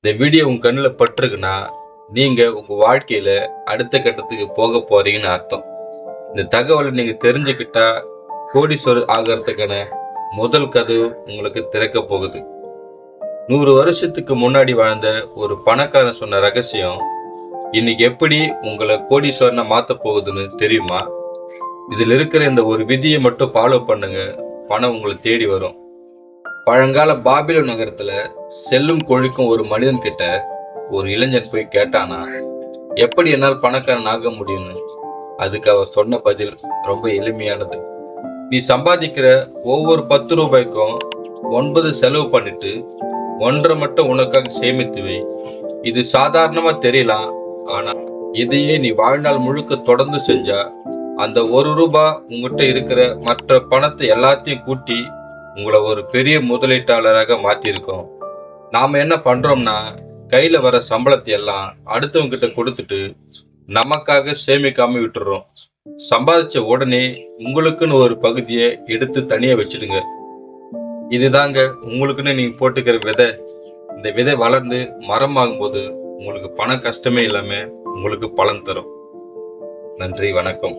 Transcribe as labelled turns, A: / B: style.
A: இந்த வீடியோ உங்க கண்ணில் பட்டிருக்குன்னா நீங்க உங்க வாழ்க்கையில அடுத்த கட்டத்துக்கு போக போறீங்கன்னு அர்த்தம். இந்த தகவலை நீங்க தெரிஞ்சுக்கிட்டா கோடீஸ்வரர் ஆகிறதுக்கான முதல் கதவு உங்களுக்கு திறக்க போகுது. 100 வருஷத்துக்கு முன்னாடி வாழ்ந்த ஒரு பணக்காரன் சொன்ன ரகசியம் இன்னைக்கு எப்படி உங்களை கோடீஸ்வரனை மாத்த போகுதுன்னு தெரியுமா? இதுல இருக்கிற இந்த ஒரு விதியை மட்டும் ஃபாலோ பண்ணுங்க, பணம் உங்களை தேடி வரும். பழங்கால பாபிலோன் நகரத்துல செல்லும் கொழிக்கும் ஒரு மனிதன் கிட்ட ஒரு இளைஞன் போய் கேட்டானா, எப்படி என்னால் பணக்காரன் ஆக முடியும்னு. அதுக்கு அவர் சொன்ன பதில் ரொம்ப எளிமையானது. நீ சம்பாதிக்கிற ஒவ்வொரு 10 ரூபாய்க்கும் 9 செலவு பண்ணிட்டு 1.5 மட்டும் உனக்காக சேமித்து வை. இது சாதாரணமா தெரியலாம், ஆனா இதையே நீ வாழ்நாள் முழுக்க தொடர்ந்து செஞ்சா அந்த 1 ரூபாய் உங்ககிட்ட இருக்கிற மற்ற பணத்தை எல்லாத்தையும் கூட்டி உங்களை ஒரு பெரிய முதலீட்டாளராக மாற்றிருக்கோம். நாம என்ன பண்றோம்னா, கையில வர சம்பளத்தை எல்லாம் அடுத்தவங்க கிட்ட கொடுத்துட்டு நமக்காக சேமிக்காம விட்டுறோம். சம்பாதிச்ச உடனே உங்களுக்குன்னு ஒரு பகுதியை எடுத்து தனியா வச்சிடுங்க. இதுதாங்க உங்களுக்குன்னு நீங்க போட்டுக்கிற விதை. இந்த விதை வளர்ந்து மரமாகும் போது உங்களுக்கு பண கஷ்டமே இல்லாம உங்களுக்கு பலன் தரும். நன்றி, வணக்கம்.